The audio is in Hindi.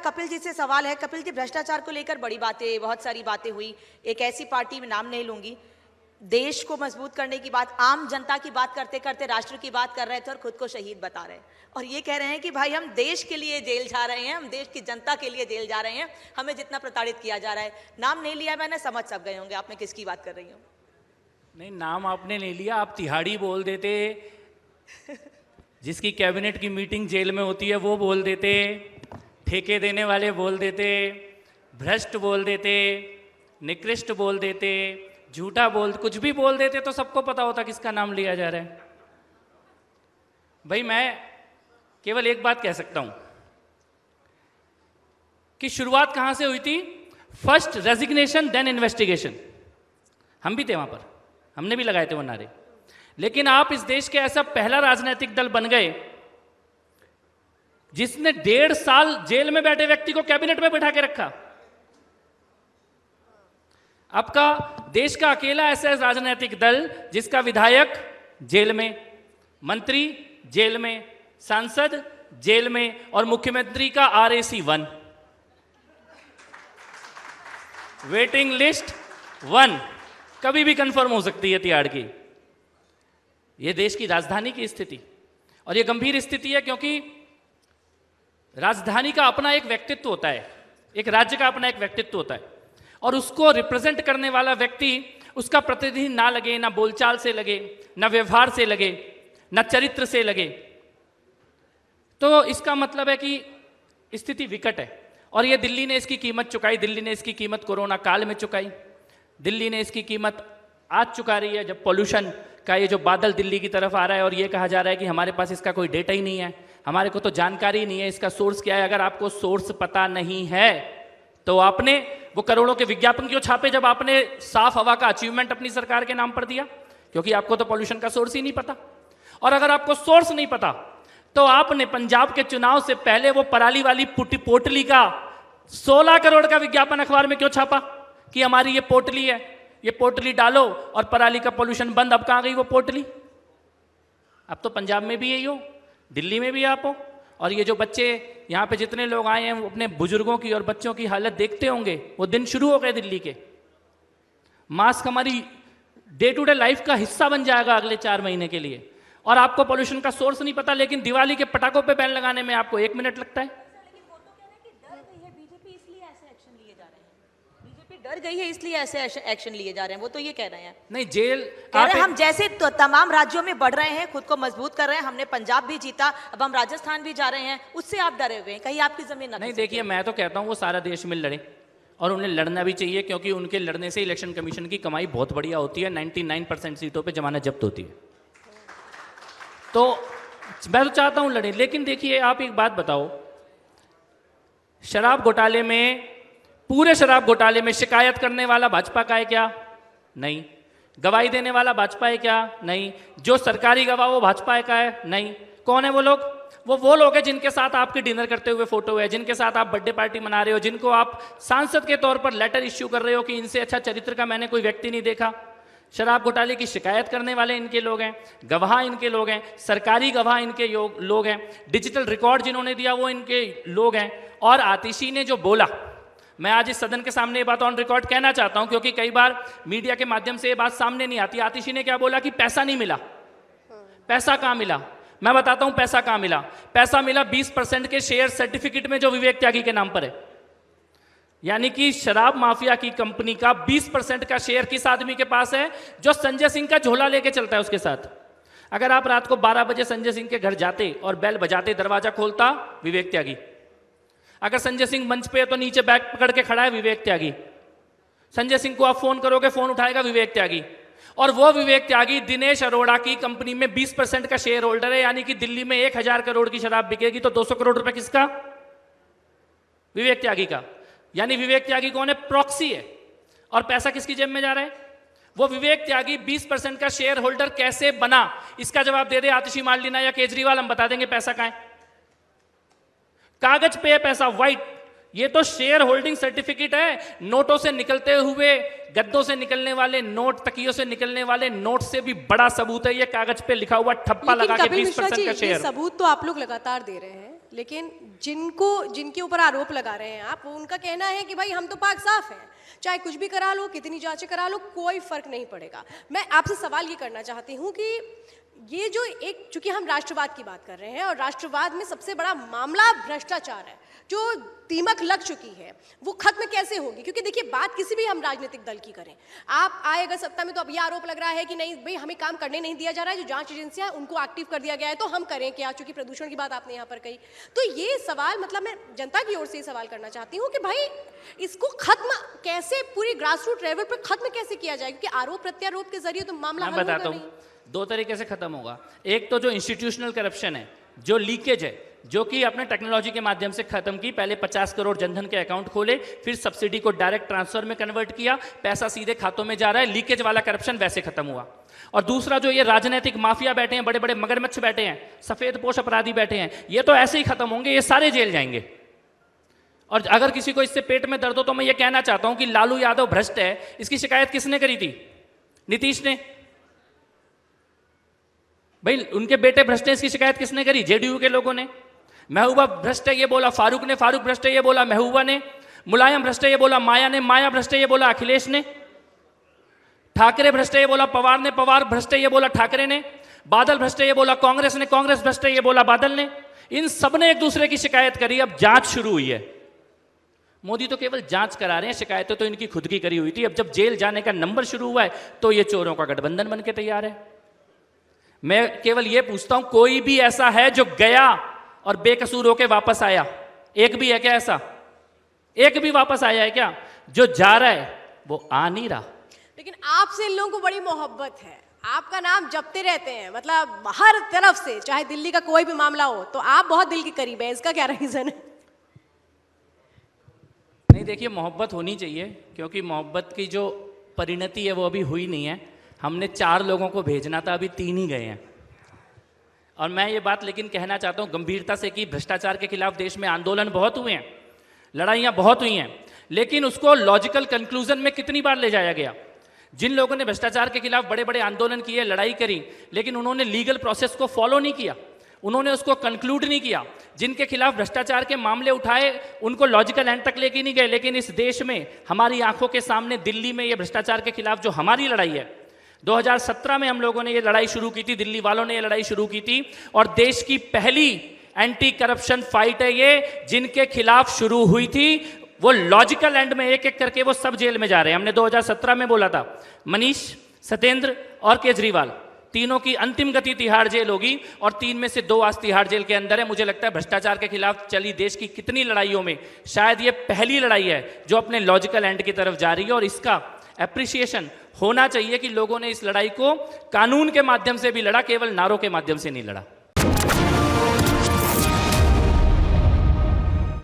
कपिल जी से सवाल है। कपिल जी, भ्रष्टाचार को लेकर बड़ी बातें, बहुत सारी बातें हुई। एक ऐसी पार्टी में नाम नहीं लूंगी, देश को मजबूत करने की बात, आम जनता की बात करते करते राष्ट्र की बात कर रहे थे और खुद को शहीद बता रहे हैं, और ये कह रहे हैं कि भाई हम देश के लिए जेल जा रहे हैं, हम देश की जनता के लिए जेल जा रहे हैं, हमें जितना प्रताड़ित किया जा रहा है। नाम नहीं लिया मैंने, समझ सब गए होंगे आप मैं किसकी बात कर रही हूँ। नहीं, नाम आपने ले लिया, आप तिहाड़ी बोल देते, जिसकी कैबिनेट की मीटिंग जेल में होती है वो बोल देते, ठेके देने वाले बोल देते, भ्रष्ट बोल देते, निकृष्ट बोल देते, झूठा कुछ भी बोल देते तो सबको पता होता किसका नाम लिया जा रहा है। भाई मैं केवल एक बात कह सकता हूं कि शुरुआत कहां से हुई थी। फर्स्ट रेजिग्नेशन देन इन्वेस्टिगेशन, हम भी थे वहां पर, हमने भी लगाए थे वो नारे। लेकिन आप इस देश के ऐसा पहला राजनीतिक दल बन गए जिसने 1.5 साल जेल में बैठे व्यक्ति को कैबिनेट में बैठा के रखा। आपका देश का अकेला ऐसा राजनीतिक दल जिसका विधायक जेल में, मंत्री जेल में, सांसद जेल में और मुख्यमंत्री का RAC 1, वेटिंग लिस्ट 1, कभी भी कंफर्म हो सकती है तिहाड़ की। यह देश की राजधानी की स्थिति, और यह गंभीर स्थिति है क्योंकि राजधानी का अपना एक व्यक्तित्व होता है, एक राज्य का अपना एक व्यक्तित्व होता है, और उसको रिप्रेजेंट करने वाला व्यक्ति उसका प्रतिनिधि ना लगे, ना बोलचाल से लगे, ना व्यवहार से लगे, ना चरित्र से लगे, तो इसका मतलब है कि स्थिति विकट है। और ये दिल्ली ने इसकी कीमत चुकाई। दिल्ली ने इसकी कीमत कोरोना काल में चुकाई। दिल्ली ने इसकी कीमत आज चुका रही है, जब पॉल्यूशन का ये जो बादल दिल्ली की तरफ आ रहा है और ये कहा जा रहा है कि हमारे पास इसका कोई डेटा ही नहीं है, हमारे को तो जानकारी नहीं है इसका सोर्स क्या है। अगर आपको सोर्स पता नहीं है तो आपने वो करोड़ों के विज्ञापन क्यों छापे जब आपने साफ हवा का अचीवमेंट अपनी सरकार के नाम पर दिया? क्योंकि आपको तो पॉल्यूशन का सोर्स ही नहीं पता। और अगर आपको सोर्स नहीं पता तो आपने पंजाब के चुनाव से पहले वो पराली वाली पोटली का 16 करोड़ का विज्ञापन अखबार में क्यों छापा कि हमारी ये पोटली है, ये पोटली डालो और पराली का पॉल्यूशन बंद। अब कहां गई वो पोटली? अब तो पंजाब में भी यही हो, दिल्ली में भी आप हो। और ये जो बच्चे यहाँ पे जितने लोग आए हैं वो अपने बुजुर्गों की और बच्चों की हालत देखते होंगे। वो दिन शुरू हो गए दिल्ली के। मास्क हमारी डे टू डे लाइफ का हिस्सा बन जाएगा अगले 4 महीने के लिए, और आपको पॉल्यूशन का सोर्स नहीं पता, लेकिन दिवाली के पटाखों पे बैन लगाने में आपको 1 मिनट लगता है। डर गई है इसलिए ऐसे एक्शन लिए जा रहे हैं, वो तो ये कह रहे हैं। नहीं, जेल कह रहे हैं हम जैसे तो तमाम राज्यों में बढ़ रहे हैं, खुद को मजबूत कर रहे हैं, हमने पंजाब भी जीता, अब हम राजस्थान भी जा रहे हैं, उससे आप डरे हुए हैं कहीं आपकी जमीन ना। नहीं, देखिए मैं तो कहता हूं वो सारा देश में लड़े, और उन्हें लड़ना भी चाहिए, क्योंकि उनके लड़ने से इलेक्शन कमीशन की कमाई बहुत बढ़िया होती है। 99% सीटों पर जमानत जब्त होती है। तो मैं तो चाहता हूं लड़े। लेकिन देखिए आप एक बात बताओ, शराब घोटाले में, पूरे शराब घोटाले में शिकायत करने वाला भाजपा का है क्या? नहीं। गवाही देने वाला भाजपा है क्या? नहीं। जो सरकारी गवाह वो भाजपा का है? नहीं। कौन है वो लोग? वो लोग हैं जिनके साथ आपके डिनर करते हुए फोटो है, जिनके साथ आप बर्थडे पार्टी मना रहे हो, जिनको आप सांसद के तौर पर लेटर इश्यू कर रहे हो कि इनसे अच्छा चरित्र का मैंने कोई व्यक्ति नहीं देखा। शराब घोटाले की शिकायत करने वाले इनके लोग हैं, गवाह इनके लोग हैं, सरकारी गवाह इनके लोग हैं, डिजिटल रिकॉर्ड जिन्होंने दिया वो इनके लोग हैं। और आतिशी ने जो बोला, मैं आज इस सदन के सामने ये बात ऑन रिकॉर्ड कहना चाहता हूं, क्योंकि कई बार मीडिया के माध्यम से ये बात सामने नहीं आती। आतिशी ने क्या बोला कि पैसा नहीं मिला। पैसा कहां मिला? मैं बताता हूं पैसा कहां मिला। पैसा मिला 20% के शेयर सर्टिफिकेट में जो विवेक त्यागी के नाम पर है। यानी कि शराब माफिया की कंपनी का 20% का शेयर किस आदमी के पास है? जो संजय सिंह का झोला लेके चलता है उसके साथ। अगर आप रात को 12 बजे संजय सिंह के घर जाते और बेल बजाते, दरवाजा खोलता विवेक त्यागी। अगर संजय सिंह मंच पे है तो नीचे बैग पकड़ के खड़ा है विवेक त्यागी। संजय सिंह को आप फोन करोगे, फोन उठाएगा विवेक त्यागी। और वो विवेक त्यागी दिनेश अरोड़ा की कंपनी में 20% का शेयर होल्डर है। यानी कि दिल्ली में 1000 करोड़ की शराब बिकेगी तो 200 करोड़ रुपए किसका? विवेक त्यागी का। यानी विवेक त्यागी कौन है? प्रॉक्सी है। और पैसा किसकी जेब में जा रहा है? वो विवेक त्यागी 20% का शेयर होल्डर कैसे बना? इसका जवाब दे दे आतिशी मार्लिना या केजरीवाल, हम बता देंगे पैसा कहां है। कागज पे है पैसा, व्हाइट। ये तो शेयर होल्डिंग सर्टिफिकेट है। नोटों से निकलते हुए, गद्दों से निकलने वाले नोट, तकियों से निकलने वाले नोट से भी बड़ा सबूत है ये कागज पे लिखा हुआ ठप्पा लगा के 20% का शेयर। सबूत तो आप लोग लगातार दे रहे हैं, लेकिन जिनके ऊपर आरोप लगा रहे हैं आप, वो उनका कहना है कि भाई हम तो पाक साफ हैं, चाहे कुछ भी करा लो, कितनी जांचें करा लो, कोई फर्क नहीं पड़ेगा। मैं आपसे सवाल ये करना चाहती हूँ कि ये जो एक, चूंकि हम राष्ट्रवाद की बात कर रहे हैं और राष्ट्रवाद में सबसे बड़ा मामला भ्रष्टाचार है, जो दीमक लग चुकी है, वो खत्म कैसे होगी? क्योंकि देखिए, बात किसी भी हम राजनीतिक दल की करें, आप आएगा सत्ता में तो अब ये आरोप लग रहा है कि नहीं भाई हमें काम करने नहीं दिया जा रहा है, जो जांच एजेंसियां उनको एक्टिव कर दिया गया है, तो हम करें क्या? चूंकि प्रदूषण की बात आपने यहाँ पर कही, तो ये सवाल, मतलब मैं जनता की ओर से ये सवाल करना चाहती हूँ कि भाई इसको खत्म कैसे, पूरी ग्रास रूट लेवल पर खत्म कैसे किया जाए? क्योंकि आरोप प्रत्यारोप के जरिए तो मामला मैं बताता हूँ, दो तरीके से खत्म होगा। एक तो जो इंस्टीट्यूशनल करप्शन है, जो लीकेज है, जो कि आपने टेक्नोलॉजी के माध्यम से खत्म की। पहले 50 करोड़ जनधन के अकाउंट खोले, फिर सब्सिडी को डायरेक्ट ट्रांसफर में कन्वर्ट किया, पैसा सीधे खातों में जा रहा है, लीकेज वाला करप्शन वैसे खत्म हुआ। और दूसरा जो ये राजनीतिक माफिया बैठे हैं, बड़े बड़े मगरमच्छ बैठे हैं, सफेद पोश अपराधी बैठे हैं, ये तो ऐसे ही खत्म होंगे, ये सारे जेल जाएंगे। और अगर किसी को इससे पेट में दर्द हो तो मैं ये कहना चाहता हूं कि लालू यादव भ्रष्ट है, इसकी शिकायत किसने करी थी? नीतीश ने। भाई उनके बेटे भ्रष्ट है, इसकी शिकायत किसने करी? जेडीयू के लोगों ने। महबूबा भ्रष्ट है ये बोला फारूक ने, फारूक भ्रष्ट है ये बोला महबूबा ने। मुलायम भ्रष्ट है ये बोला माया ने, माया भ्रष्ट है ये बोला अखिलेश ने। ठाकरे भ्रष्ट है ये बोला पवार ने, पवार भ्रष्ट है ये बोला ठाकरे ने। बादल भ्रष्ट है ये बोला कांग्रेस ने, कांग्रेस भ्रष्ट है ये बोला बादल ने। इन सब ने एक दूसरे की शिकायत करी, अब जांच शुरू हुई है। मोदी तो केवल जांच करा रहे हैं, शिकायतें तो इनकी खुद की करी हुई थी। अब जब जेल जाने का नंबर शुरू हुआ है तो ये चोरों का गठबंधन बन के तैयार है। मैं केवल ये पूछता हूं, कोई भी ऐसा है जो गया और बेकसूर होके वापस आया? एक भी है क्या ऐसा? एक भी वापस आया है क्या? जो जा रहा है वो आ नहीं रहा। लेकिन आपसे इन लोगों को बड़ी मोहब्बत है, आपका नाम जपते रहते हैं, मतलब हर तरफ से, चाहे दिल्ली का कोई भी मामला हो तो आप बहुत दिल के करीब है। इसका क्या रीजन है? नहीं देखिए, मोहब्बत होनी चाहिए, क्योंकि मोहब्बत की जो परिणति है वो अभी हुई नहीं है। हमने 4 लोगों को भेजना था, अभी 3 ही गए हैं। और मैं ये बात लेकिन कहना चाहता हूँ गंभीरता से कि भ्रष्टाचार के खिलाफ देश में आंदोलन बहुत हुए हैं, लड़ाइयाँ बहुत हुई हैं, लेकिन उसको लॉजिकल कंक्लूजन में कितनी बार ले जाया गया? जिन लोगों ने भ्रष्टाचार के खिलाफ बड़े बड़े आंदोलन किए, लड़ाई करी, लेकिन उन्होंने लीगल प्रोसेस को फॉलो नहीं किया, उन्होंने उसको कंक्लूड नहीं किया। जिनके खिलाफ भ्रष्टाचार के मामले उठाए उनको लॉजिकल एंड तक लेके नहीं गए। लेकिन इस देश में हमारी आंखों के सामने दिल्ली में ये भ्रष्टाचार के खिलाफ जो हमारी लड़ाई है, 2017 में हम लोगों ने ये लड़ाई शुरू की थी, दिल्ली वालों ने ये लड़ाई शुरू की थी, और देश की पहली एंटी करप्शन फाइट है ये। जिनके खिलाफ शुरू हुई थी वो लॉजिकल एंड में एक एक करके वो सब जेल में जा रहे हैं। हमने 2017 में बोला था मनीष, सत्येंद्र और केजरीवाल, तीनों की अंतिम गति तिहाड़ जेल होगी, और 3 में से 2 आज तिहाड़ जेल के अंदर है। मुझे लगता है भ्रष्टाचार के खिलाफ चली देश की कितनी लड़ाइयों में शायद ये पहली लड़ाई है जो अपने लॉजिकल एंड की तरफ जा रही है। और इसका एप्रिसिएशन होना चाहिए कि लोगों ने इस लड़ाई को कानून के माध्यम से भी लड़ा, केवल नारों के माध्यम से नहीं लड़ा।